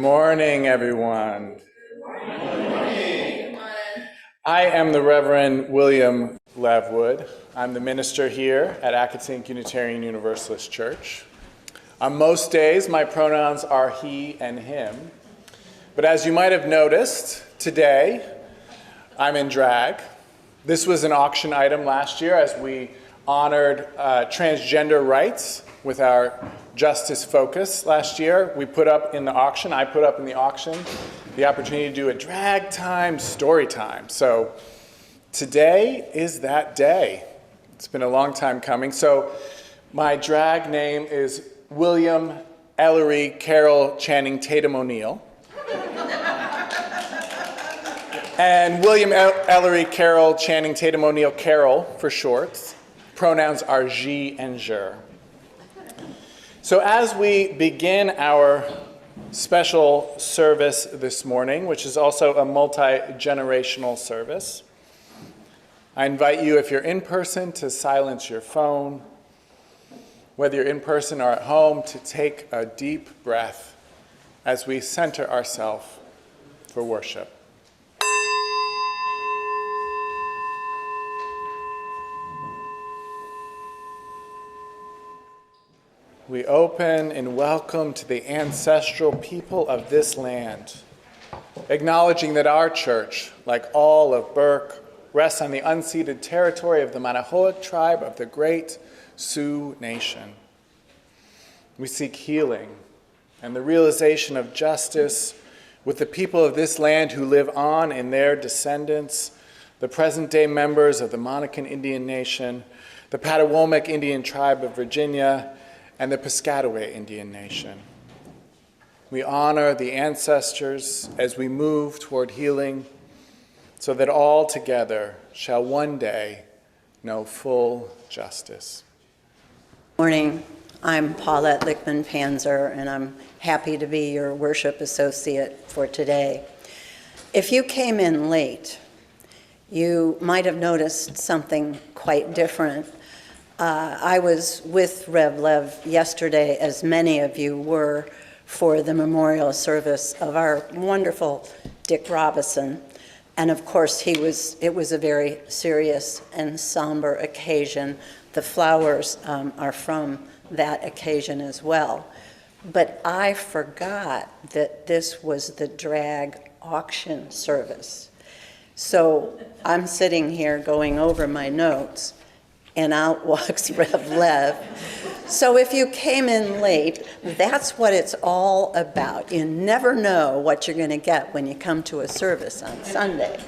morning, everyone. I am the Reverend William Levwood. I'm the minister here at Accotink Unitarian Universalist Church. On most days, my pronouns are he and him. But as you might have noticed, today, I'm in drag. This was an auction item last year as we honored transgender rights with our justice focus last year. I put up in the auction, the opportunity to do a drag time, story time. So today is that day. It's been a long time coming. So my drag name is William Ellery Carroll Channing Tatum O'Neill. And William Ellery Carroll Channing Tatum O'Neill Carroll for short. Pronouns are je and je. So as we begin our special service this morning, which is also a multi-generational service, I invite you, if you're in person, to silence your phone. Whether you're in person or at home, to take a deep breath as we center ourselves for worship. We open in welcome to the ancestral people of this land, acknowledging that our church, like all of Burke, rests on the unceded territory of the Manahoac tribe of the Great Sioux Nation. We seek healing and the realization of justice with the people of this land who live on in their descendants, the present-day members of the Monacan Indian Nation, the Patawomack Indian Tribe of Virginia, and the Piscataway Indian Nation. We honor the ancestors as we move toward healing so that all together shall one day know full justice. Good morning. I'm Paulette Lichtman-Panzer, and I'm happy to be your worship associate for today. If you came in late, you might have noticed something quite different. I was with Rev Lev yesterday, as many of you were, for the memorial service of our wonderful Dick Robison. And of course, it was a very serious and somber occasion. The flowers are from that occasion as well. But I forgot that this was the drag auction service. So I'm sitting here going over my notes, and out walks Rev Lev. So if you came in late, that's what it's all about. You never know what you're going to get when you come to a service on Sunday.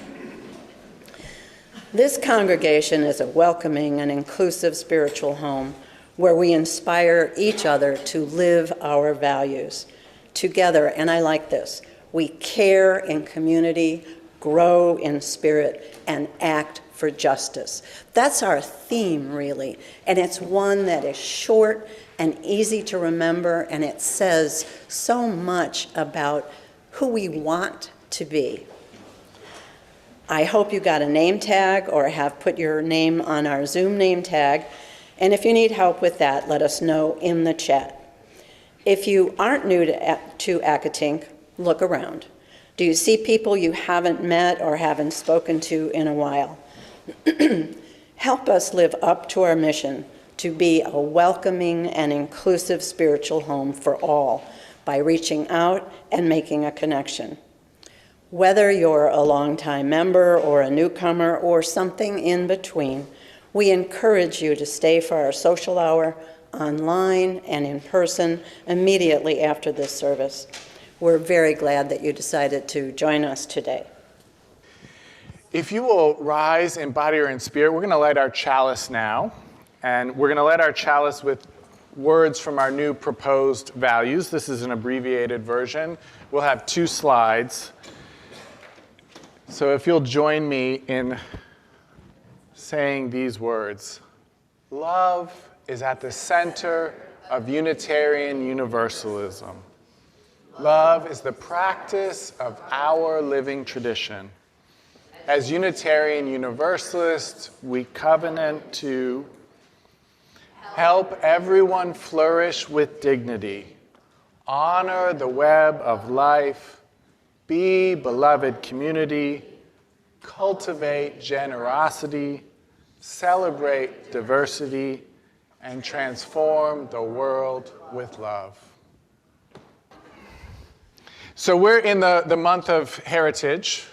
This congregation is a welcoming and inclusive spiritual home where we inspire each other to live our values together. And I like this. We care in community, grow in spirit, and act for justice. That's our theme, really, and it's one that is short and easy to remember, and it says so much about who we want to be. I hope you got a name tag or have put your name on our Zoom name tag, and if you need help with that, let us know in the chat. If you aren't new to Accotink, look around. Do you see people you haven't met or haven't spoken to in a while? Help us live up to our mission to be a welcoming and inclusive spiritual home for all by reaching out and making a connection. Whether you're a longtime member or a newcomer or something in between, we encourage you to stay for our social hour online and in person immediately after this service. We're very glad that you decided to join us today. If you will rise in body or in spirit, we're going to light our chalice now. And we're going to light our chalice with words from our new proposed values. This is an abbreviated version. We'll have 2 slides. So if you'll join me in saying these words. Love is at the center of Unitarian Universalism. Love is the practice of our living tradition. As Unitarian Universalists, we covenant to help everyone flourish with dignity, honor the web of life, be beloved community, cultivate generosity, celebrate diversity, and transform the world with love. So we're in the month of Heritage.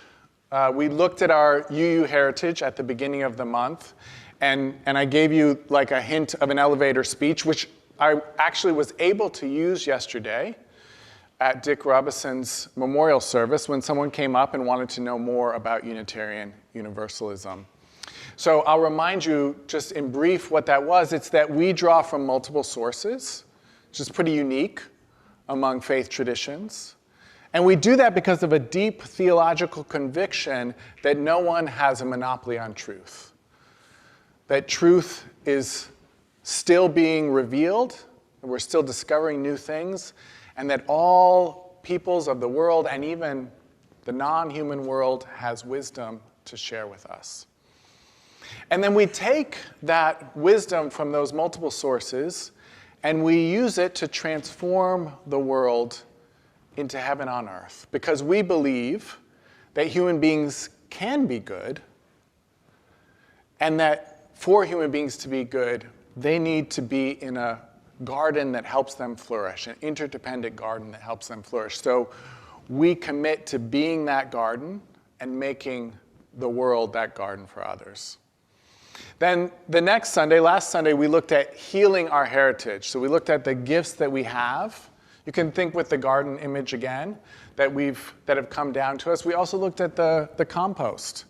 We looked at our UU Heritage at the beginning of the month, and I gave you like a hint of an elevator speech, which I actually was able to use yesterday at Dick Robison's memorial service when someone came up and wanted to know more about Unitarian Universalism. So I'll remind you just in brief what that was. It's that we draw from multiple sources, which is pretty unique among faith traditions. And we do that because of a deep theological conviction that no one has a monopoly on truth. That truth is still being revealed, and we're still discovering new things, and that all peoples of the world, and even the non-human world, has wisdom to share with us. And then we take that wisdom from those multiple sources, and we use it to transform the world into heaven on earth, because we believe that human beings can be good, and that for human beings to be good, they need to be in a garden that helps them flourish, an interdependent garden that helps them flourish. So we commit to being that garden and making the world that garden for others. Then the next Sunday, last Sunday, we looked at healing our heritage. So we looked at the gifts that we have. You can think with the garden image again that have come down to us. We also looked at the compost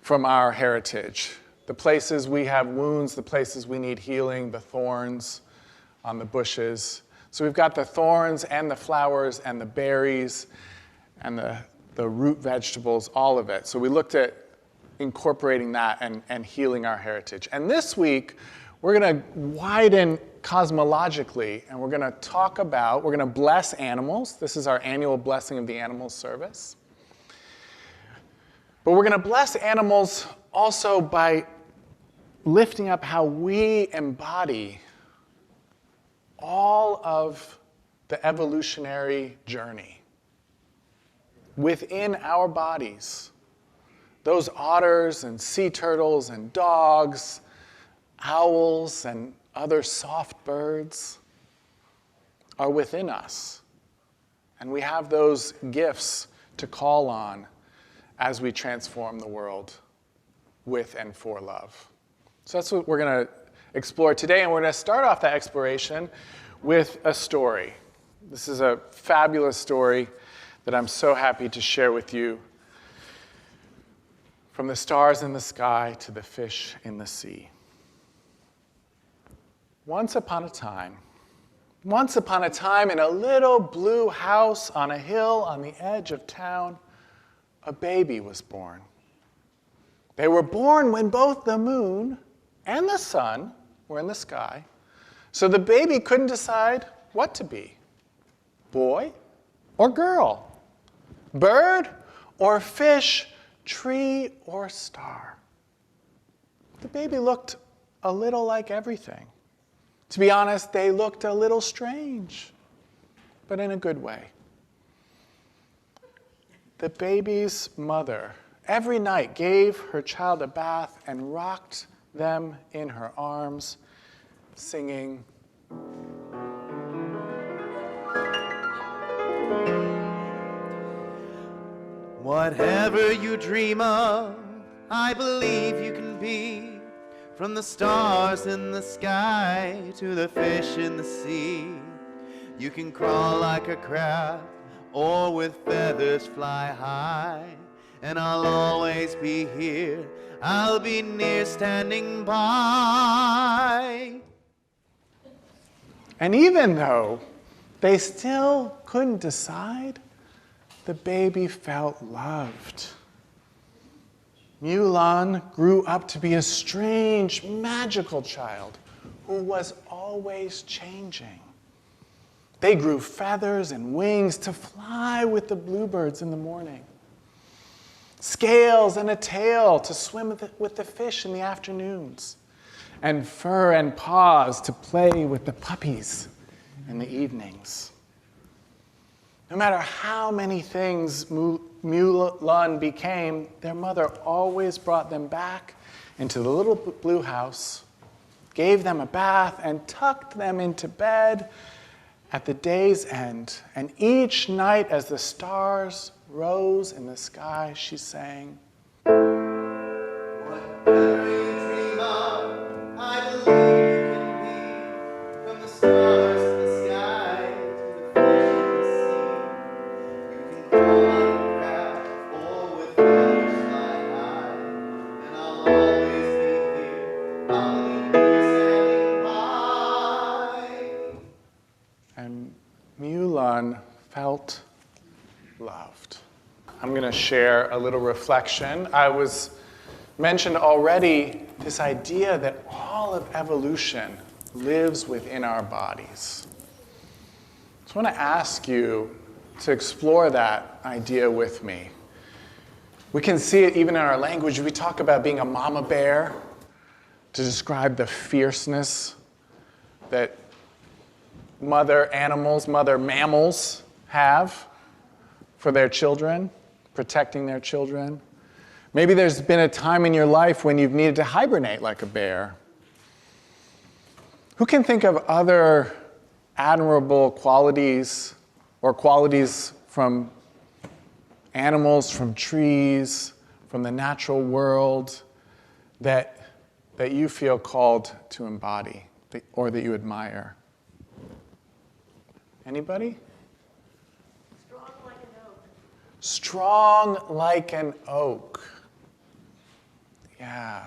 from our heritage. The places we have wounds, the places we need healing, the thorns on the bushes. So we've got the thorns and the flowers and the berries and the root vegetables, all of it. So we looked at incorporating that and healing our heritage. And this week, we're going to widen cosmologically, and we're going to bless animals. This is our annual blessing of the animals service. But we're going to bless animals also by lifting up how we embody all of the evolutionary journey within our bodies. Those otters and sea turtles and dogs, owls and other soft birds are within us. And we have those gifts to call on as we transform the world with and for love. So that's what we're going to explore today, and we're going to start off that exploration with a story. This is a fabulous story that I'm so happy to share with you. From the stars in the sky to the fish in the sea. Once upon a time in a little blue house on a hill on the edge of town, a baby was born. They were born when both the moon and the sun were in the sky, so the baby couldn't decide what to be, boy or girl, bird or fish, tree or star. The baby looked a little like everything. To be honest, they looked a little strange, but in a good way. The baby's mother every night gave her child a bath and rocked them in her arms, singing, whatever you dream of, I believe you can be. From the stars in the sky to the fish in the sea. You can crawl like a crab or with feathers fly high. And I'll always be here, I'll be near standing by. And even though they still couldn't decide, the baby felt loved. Mulan grew up to be a strange, magical child who was always changing. They grew feathers and wings to fly with the bluebirds in the morning, scales and a tail to swim with the fish in the afternoons, and fur and paws to play with the puppies in the evenings. No matter how many things Mulan became, their mother always brought them back into the little blue house, gave them a bath, and tucked them into bed at the day's end. And each night as the stars rose in the sky, she sang, Whatever you dream of, I believe you can be. From the stars to the sky to the fish in the sea. You can go on a craft or with feathers fly high. And I'll always be here. I'll leave you standing by. and Mulan felt loved. I'm going to share a little reflection. I was mentioned already this idea that all of evolution lives within our bodies. So I want to ask you to explore that idea with me. We can see it even in our language. We talk about being a mama bear to describe the fierceness that mother mammals have for their children, protecting their children. Maybe there's been a time in your life when you've needed to hibernate like a bear. Who can think of other admirable qualities or qualities from animals, from trees, from the natural world that you feel called to embody or that you admire? Anybody? Strong like an oak. Strong like an oak. Yeah.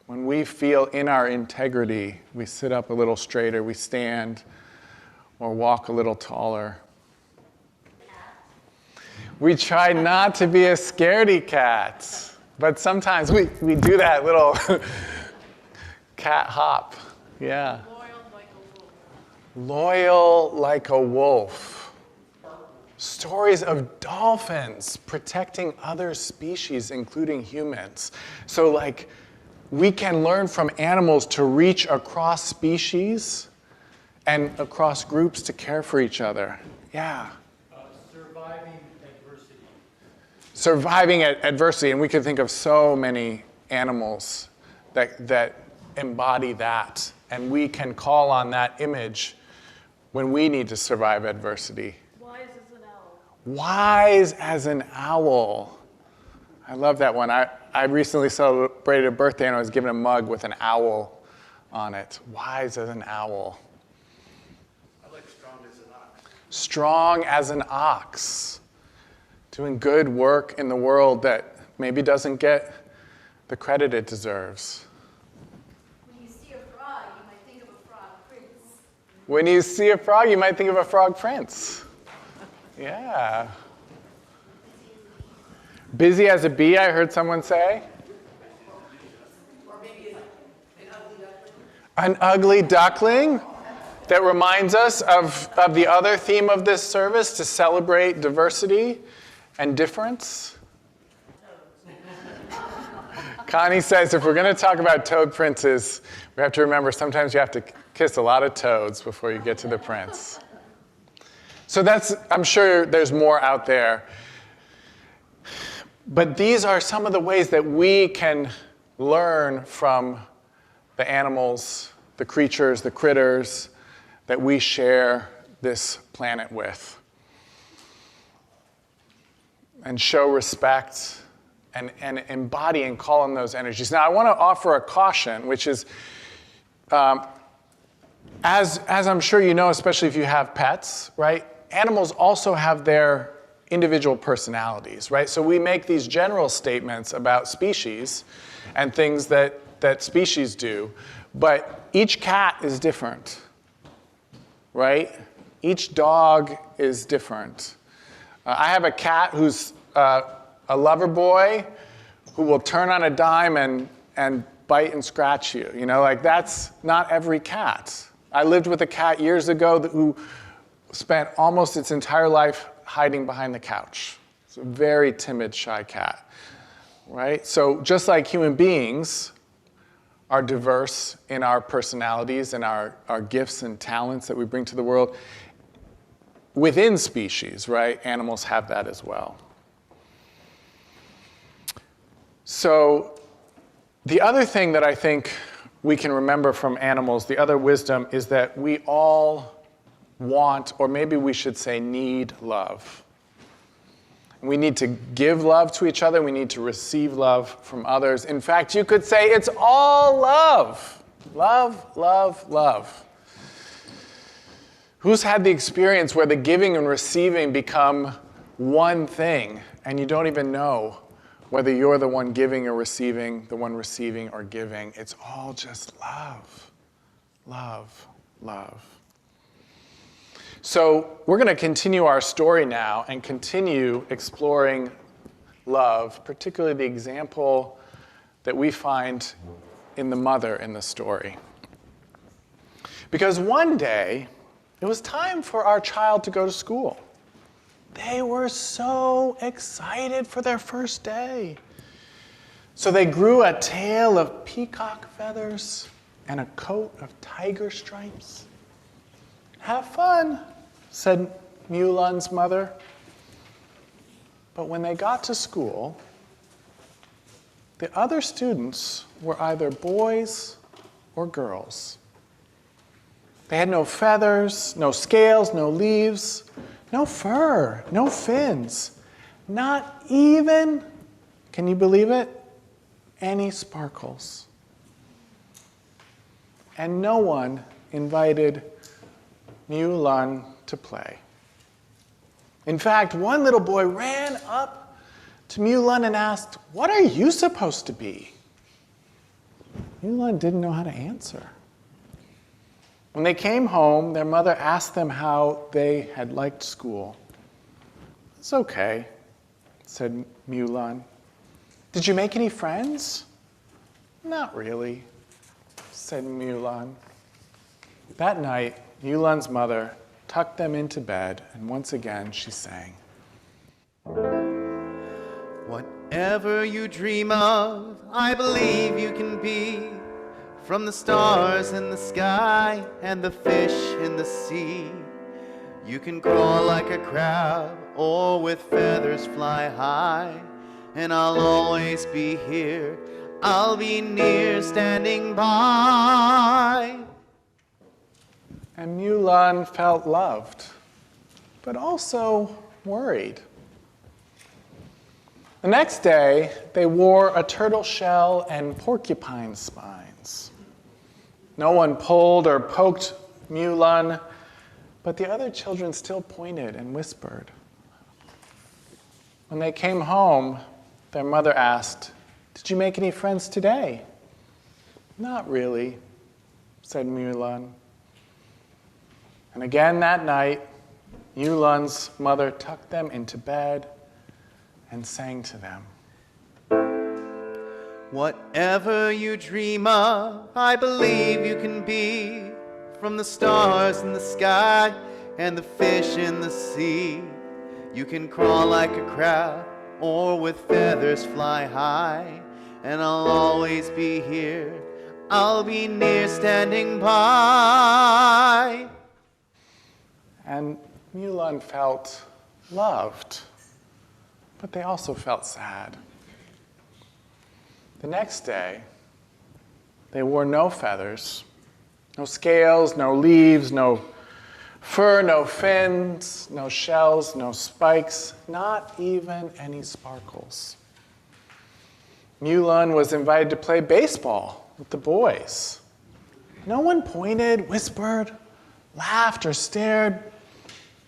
When we feel in our integrity, we sit up a little straighter, we stand, or walk a little taller. We try not to be a scaredy cat, but sometimes we do that little cat hop. Yeah. Loyal like a wolf. Loyal like a wolf. Stories of dolphins protecting other species, including humans. So like, we can learn from animals to reach across species and across groups to care for each other. Yeah. Surviving adversity. Surviving adversity, and we can think of so many animals that embody that, and we can call on that image when we need to survive adversity. Wise as an owl. Wise as an owl. I love that one. I recently celebrated a birthday and I was given a mug with an owl on it. Wise as an owl. I like strong as an ox. Strong as an ox. Doing good work in the world that maybe doesn't get the credit it deserves. When you see a frog, you might think of a frog prince. When you see a frog, you might think of a frog prince. Yeah. Busy as a bee, I heard someone say. Or maybe an ugly duckling. An ugly duckling? That reminds us of the other theme of this service, to celebrate diversity and difference. Connie says if we're going to talk about toad princes, we have to remember sometimes you have to kiss a lot of toads before you get to the prince. So I'm sure there's more out there. But these are some of the ways that we can learn from the animals, the creatures, the critters that we share this planet with. And show respect and embody and call on those energies. Now, I want to offer a caution, which is, as I'm sure you know, especially if you have pets, right? Animals also have their individual personalities, right? So we make these general statements about species and things that species do, but each cat is different, right? Each dog is different. I have a cat who's a lover boy who will turn on a dime and bite and scratch you. You know, like that's not every cat. I lived with a cat years ago who spent almost its entire life hiding behind the couch. It's a very timid, shy cat, right? So just like human beings are diverse in our personalities and our gifts and talents that we bring to the world, within species, right? Animals have that as well. So the other thing that I think we can remember from animals, the other wisdom, is that we all want, or maybe we should say need, love. We need to give love to each other. We need to receive love from others. In fact, you could say it's all love. Love, love, love. Who's had the experience where the giving and receiving become one thing, and you don't even know whether you're the one giving or receiving, the one receiving or giving? It's all just love, love, love. So we're going to continue our story now and continue exploring love, particularly the example that we find in the mother in the story. Because one day, it was time for our child to go to school. They were so excited for their first day. So they grew a tail of peacock feathers and a coat of tiger stripes. Have fun, said Mulan's mother. But when they got to school, the other students were either boys or girls. They had no feathers, no scales, no leaves, no fur, no fins, not even, can you believe it, any sparkles. And no one invited Mulan to play. In fact, one little boy ran up to Mulan and asked, "What are you supposed to be?" Mulan didn't know how to answer. When they came home, their mother asked them how they had liked school. "It's okay," said Mulan. "Did you make any friends?" "Not really," said Mulan. That night, Mulan's mother tucked them into bed, and once again she sang. Whatever you dream of, I believe you can be. From the stars in the sky and the fish in the sea. You can crawl like a crab or with feathers fly high. And I'll always be here, I'll be near standing by. And Mulan felt loved, but also worried. The next day, they wore a turtle shell and porcupine spines. No one pulled or poked Mulan, but the other children still pointed and whispered. When they came home, their mother asked, "Did you make any friends today?" "Not really," said Mulan. And again that night, Mulan's mother tucked them into bed and sang to them. Whatever you dream of, I believe you can be. From the stars in the sky and the fish in the sea. You can crawl like a crab or with feathers fly high. And I'll always be here, I'll be near standing by. And Mulan felt loved, but they also felt sad. The next day, they wore no feathers, no scales, no leaves, no fur, no fins, no shells, no spikes, not even any sparkles. Mulan was invited to play baseball with the boys. No one pointed, whispered, laughed, or stared,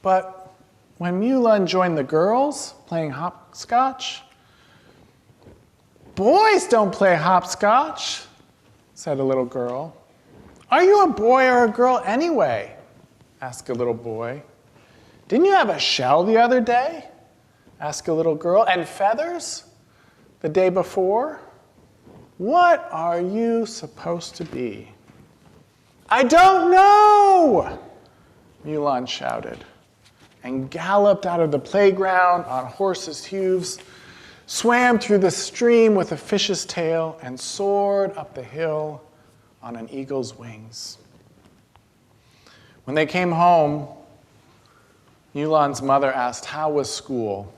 but when Mulan joined the girls playing hopscotch, "Boys don't play hopscotch," said a little girl. "Are you a boy or a girl anyway?" asked a little boy. "Didn't you have a shell the other day?" asked a little girl. "And feathers the day before? What are you supposed to be?" "I don't know!" Mulan shouted, and galloped out of the playground on horses' hooves, swam through the stream with a fish's tail, and soared up the hill on an eagle's wings. When they came home, Yulan's mother asked, "How was school?"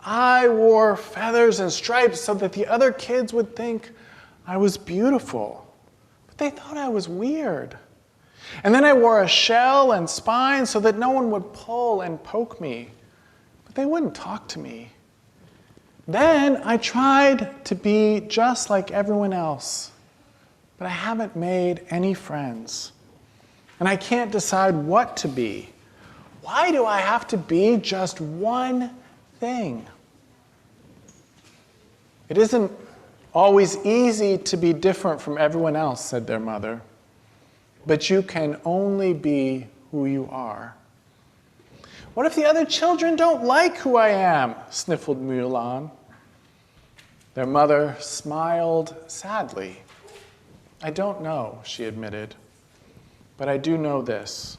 "I wore feathers and stripes so that the other kids would think I was beautiful, but they thought I was weird. And then I wore a shell and spine so that no one would pull and poke me, but they wouldn't talk to me. Then I tried to be just like everyone else, but I haven't made any friends. And I can't decide what to be. Why do I have to be just one thing?" "It isn't always easy to be different from everyone else," said their mother. "But you can only be who you are." "What if the other children don't like who I am?" sniffled Yulan. Their mother smiled sadly. "I don't know," she admitted, "but I do know this.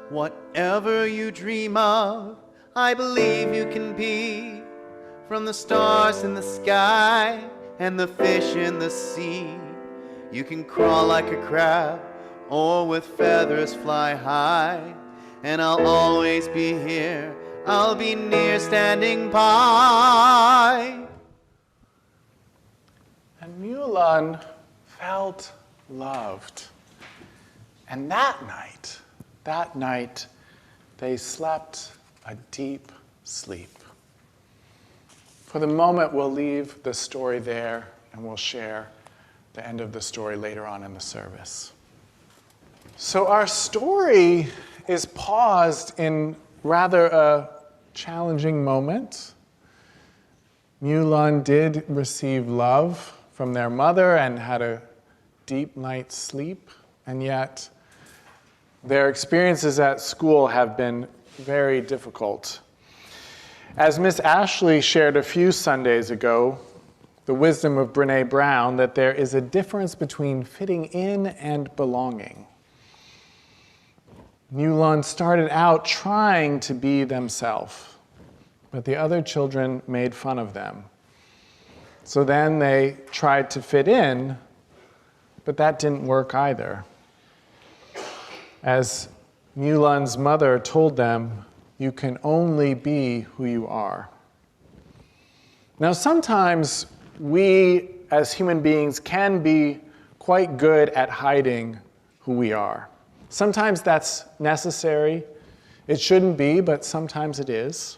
Whatever you dream of, I believe you can be. From the stars in the sky and the fish in the sea. You can crawl like a crab or with feathers fly high. And I'll always be here, I'll be near standing by." And Yulan felt loved. And that night, they slept a deep sleep. For the moment, we'll leave the story there, and we'll share the end of the story later on in the service. So our story is paused in rather a challenging moment. Yulan did receive love from their mother and had a deep night's sleep, and yet their experiences at school have been very difficult. As Miss Ashley shared a few Sundays ago, the wisdom of Brené Brown, that there is a difference between fitting in and belonging. Yulan started out trying to be themselves, but the other children made fun of them. So then they tried to fit in, but that didn't work either. As Yulan's mother told them, "You can only be who you are." Now, sometimes we as human beings can be quite good at hiding who we are. Sometimes that's necessary. It shouldn't be, but sometimes it is.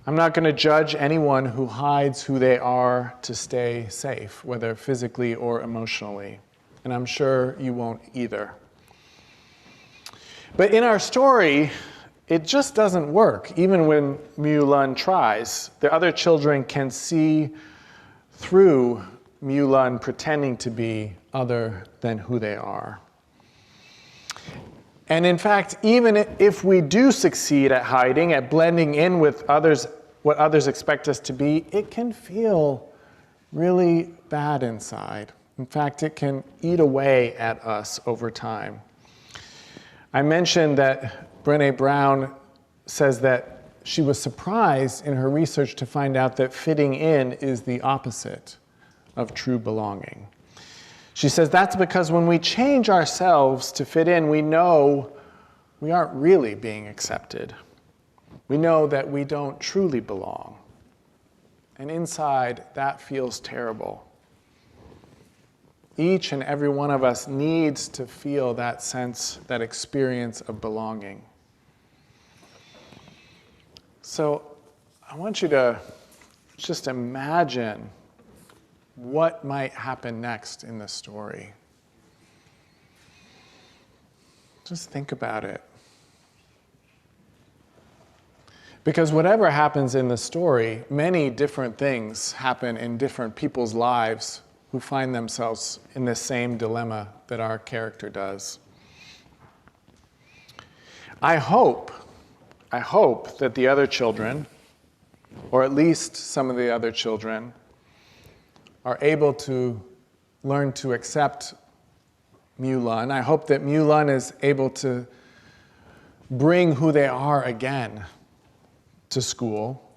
I'm not going to judge anyone who hides who they are to stay safe, whether physically or emotionally. And I'm sure you won't either. But in our story, it just doesn't work. Even when Yulan tries, the other children can see through Yulan pretending to be other than who they are. And in fact, even if we do succeed at hiding, at blending in with others, what others expect us to be, it can feel really bad inside. In fact, it can eat away at us over time. I mentioned that Brené Brown says that she was surprised in her research to find out that fitting in is the opposite of true belonging. She says that's because when we change ourselves to fit in, we know we aren't really being accepted. We know that we don't truly belong. And inside, that feels terrible. Each and every one of us needs to feel that sense, that experience of belonging. So I want you to just imagine what might happen next in the story. Just think about it. Because whatever happens in the story, many different things happen in different people's lives who find themselves in the same dilemma that our character does. I hope that the other children, or at least some of the other children, are able to learn to accept Yulan. I hope that Yulan is able to bring who they are again to school.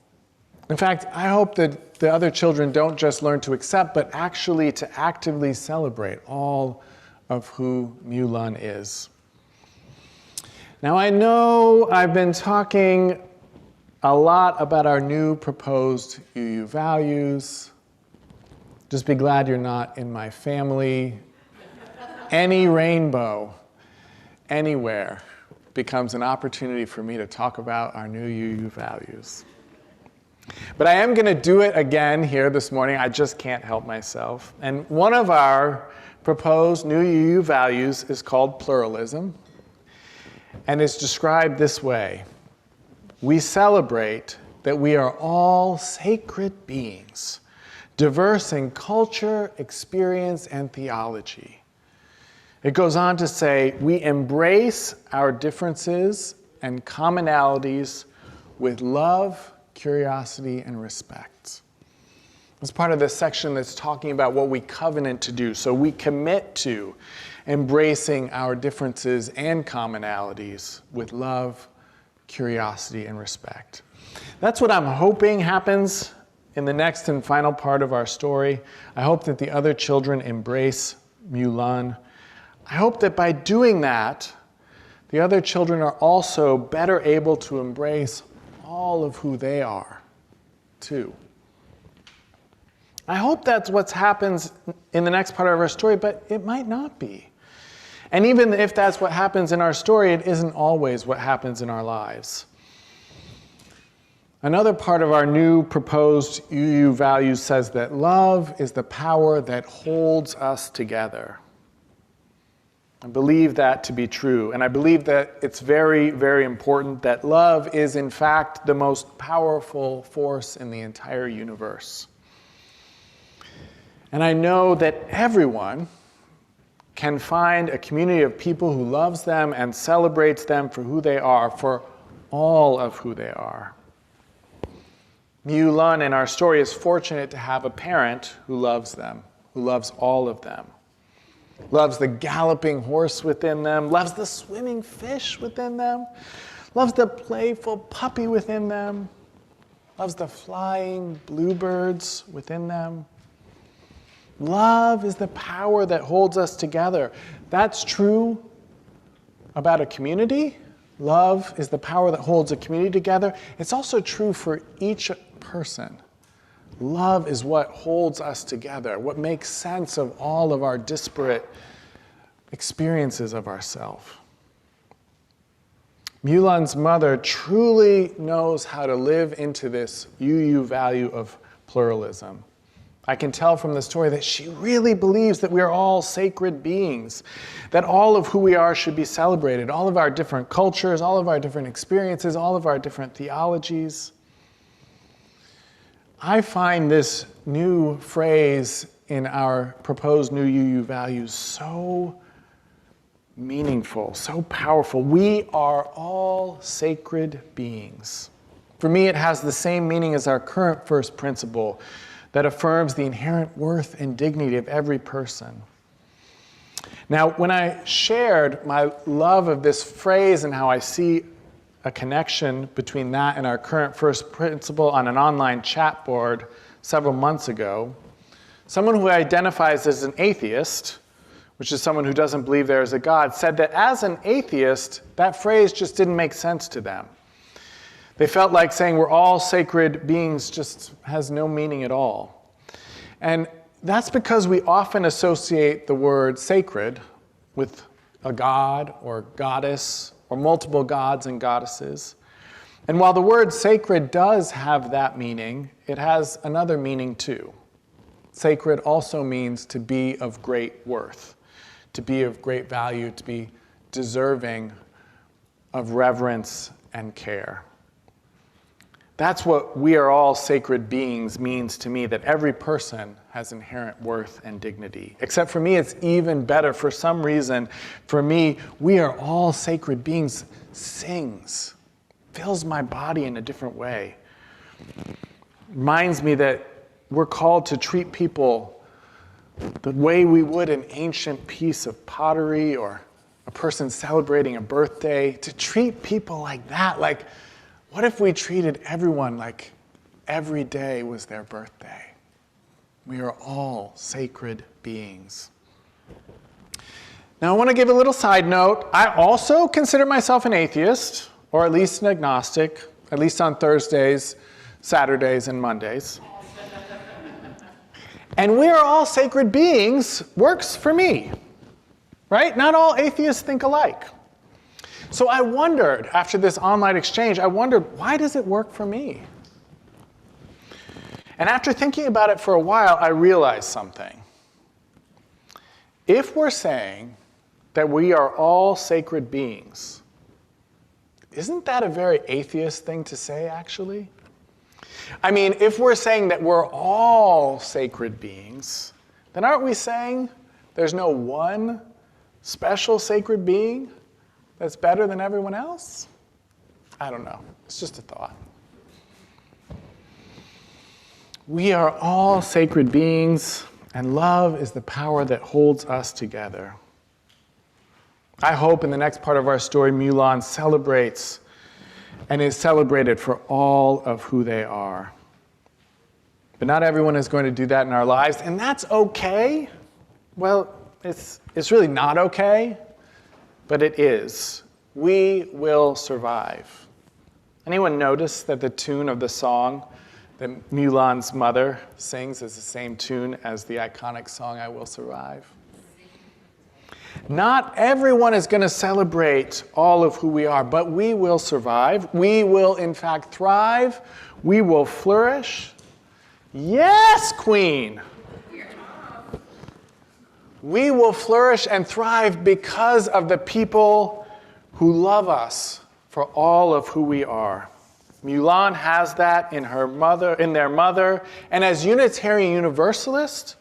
In fact, I hope that the other children don't just learn to accept, but actually to actively celebrate all of who Yulan is. Now I know I've been talking a lot about our new proposed UU values. Just be glad you're not in my family. Any rainbow, anywhere, becomes an opportunity for me to talk about our new UU values. But I am going to do it again here this morning. I just can't help myself. And one of our proposed new UU values is called pluralism. And it's described this way. We celebrate that we are all sacred beings, diverse in culture, experience, and theology. It goes on to say, we embrace our differences and commonalities with love, curiosity, and respect. It's part of this section that's talking about what we covenant to do. So we commit to embracing our differences and commonalities with love, curiosity, and respect. That's what I'm hoping happens in the next and final part of our story. I hope that the other children embrace Mulan. I hope that by doing that, the other children are also better able to embrace all of who they are, too. I hope that's what happens in the next part of our story, but it might not be. And even if that's what happens in our story, it isn't always what happens in our lives. Another part of our new proposed UU values says that love is the power that holds us together. I believe that to be true, and I believe that it's very, very important that love is, in fact, the most powerful force in the entire universe. And I know that everyone can find a community of people who loves them and celebrates them for who they are, for all of who they are. Mulan in our story is fortunate to have a parent who loves them, who loves all of them. Loves the galloping horse within them, loves the swimming fish within them, loves the playful puppy within them, loves the flying bluebirds within them. Love is the power that holds us together. That's true about a community. Love is the power that holds a community together. It's also true for each person. Love is what holds us together, what makes sense of all of our disparate experiences of ourselves. Mulan's mother truly knows how to live into this UU value of pluralism. I can tell from the story that she really believes that we are all sacred beings, that all of who we are should be celebrated, all of our different cultures, all of our different experiences, all of our different theologies. I find this new phrase in our proposed new UU values so meaningful, so powerful. We are all sacred beings. For me, it has the same meaning as our current first principle that affirms the inherent worth and dignity of every person. Now, when I shared my love of this phrase and how I see a connection between that and our current first principle on an online chat board several months ago, someone who identifies as an atheist, which is someone who doesn't believe there is a God, said that as an atheist, that phrase just didn't make sense to them. They felt like saying we're all sacred beings just has no meaning at all. And that's because we often associate the word sacred with a god or goddess or multiple gods and goddesses. And while the word sacred does have that meaning, it has another meaning too. Sacred also means to be of great worth, to be of great value, to be deserving of reverence and care. That's what we are all sacred beings means to me, that every person has inherent worth and dignity. Except for me, it's even better. For some reason, for me, we are all sacred beings sings, fills my body in a different way. Reminds me that we're called to treat people the way we would an ancient piece of pottery or a person celebrating a birthday, to treat people like that. Like, what if we treated everyone like every day was their birthday? We are all sacred beings. Now I want to give a little side note. I also consider myself an atheist, or at least an agnostic, at least on Thursdays, Saturdays, and Mondays. And we are all sacred beings works for me, right? Not all atheists think alike. So I wondered, after this online exchange, why does it work for me? And after thinking about it for a while, I realized something. If we're saying that we are all sacred beings, isn't that a very atheist thing to say, actually? I mean, if we're saying that we're all sacred beings, then aren't we saying there's no one special sacred being that's better than everyone else? I don't know. It's just a thought. We are all sacred beings, and love is the power that holds us together. I hope in the next part of our story, Mulan celebrates and is celebrated for all of who they are. But not everyone is going to do that in our lives, and that's okay. Well, it's really not okay, but it is. We will survive. Anyone notice that the tune of the song that Mulan's mother sings is the same tune as the iconic song, I Will Survive? Not everyone is going to celebrate all of who we are, but we will survive. We will, in fact, thrive. We will flourish. Yes, Queen! We will flourish and thrive because of the people who love us for all of who we are. Mulan has that in their mother, and as Unitarian Universalists,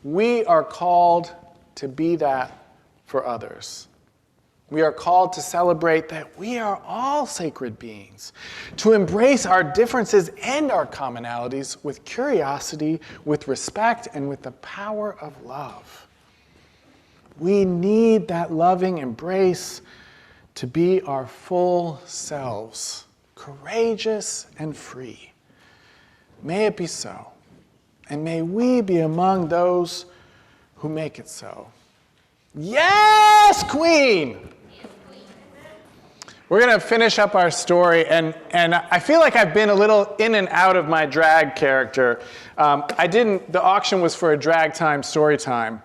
we are called to be that for others. We are called to celebrate that we are all sacred beings, to embrace our differences and our commonalities with curiosity, with respect, and with the power of love. We need that loving embrace to be our full selves, courageous and free. May it be so, and may we be among those who make it so. Yes, Queen! We're going to finish up our story, and I feel like I've been a little in and out of my drag character. The auction was for a drag time, story time,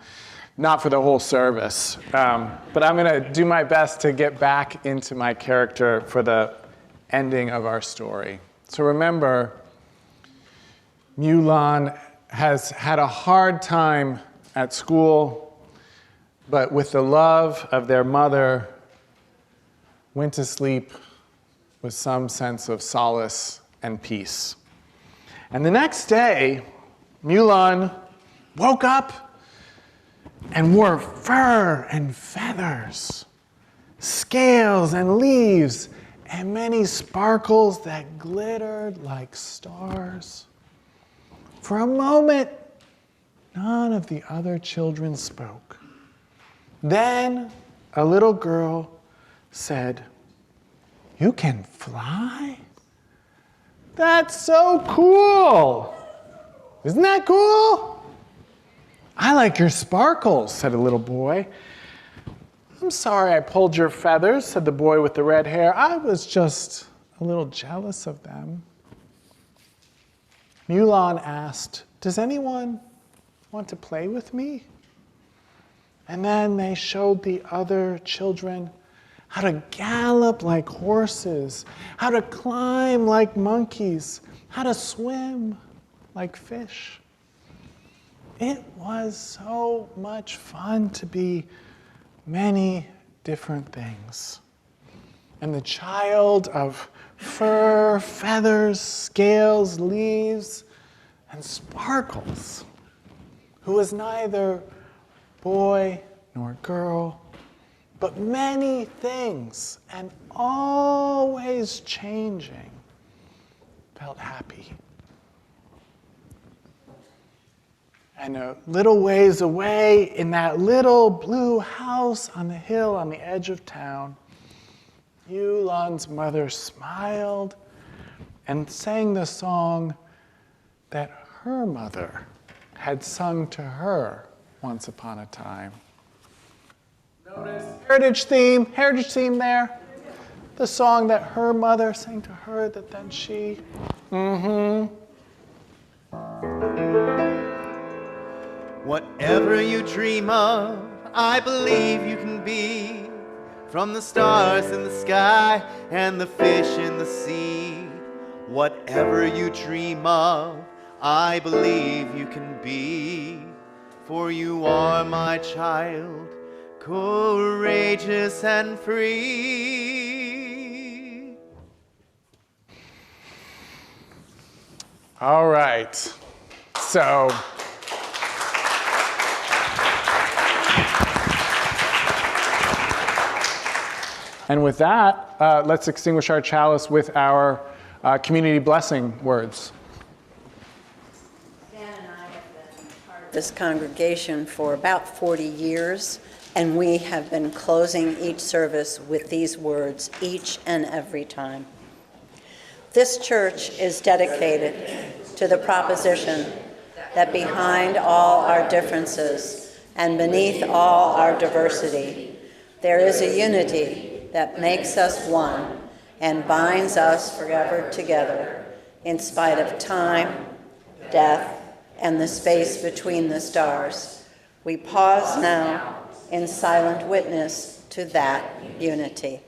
not for the whole service. But I'm going to do my best to get back into my character for the ending of our story. So remember, Mulan has had a hard time at school, but with the love of their mother, went to sleep with some sense of solace and peace. And the next day, Mulan woke up and wore fur and feathers, scales and leaves, and many sparkles that glittered like stars. For a moment, none of the other children spoke. Then a little girl said, "You can fly? That's so cool! Isn't that cool?" "I like your sparkles," said a little boy. "I'm sorry I pulled your feathers," said the boy with the red hair. "I was just a little jealous of them." Mulan asked, "Does anyone want to play with me?" And then they showed the other children how to gallop like horses, how to climb like monkeys, how to swim like fish. It was so much fun to be many different things. And the child of fur, feathers, scales, leaves, and sparkles, who was neither boy nor girl, but many things and always changing, felt happy. And a little ways away, in that little blue house on the hill on the edge of town, Mulan's mother smiled and sang the song that her mother had sung to her once upon a time. No Notice heritage theme there. The song that her mother sang to her that then she, Whatever you dream of, I believe you can be. From the stars in the sky and the fish in the sea. Whatever you dream of, I believe you can be. For you are my child, courageous and free. All right. So, and with that, let's extinguish our chalice with our community blessing words. Dan and I have been part of this congregation for about 40 years, and we have been closing each service with these words each and every time. This church is dedicated to the proposition that behind all our differences and beneath all our diversity, there is a unity that makes us one and binds us forever together in spite of time, death, and the space between the stars. We pause now in silent witness to that unity.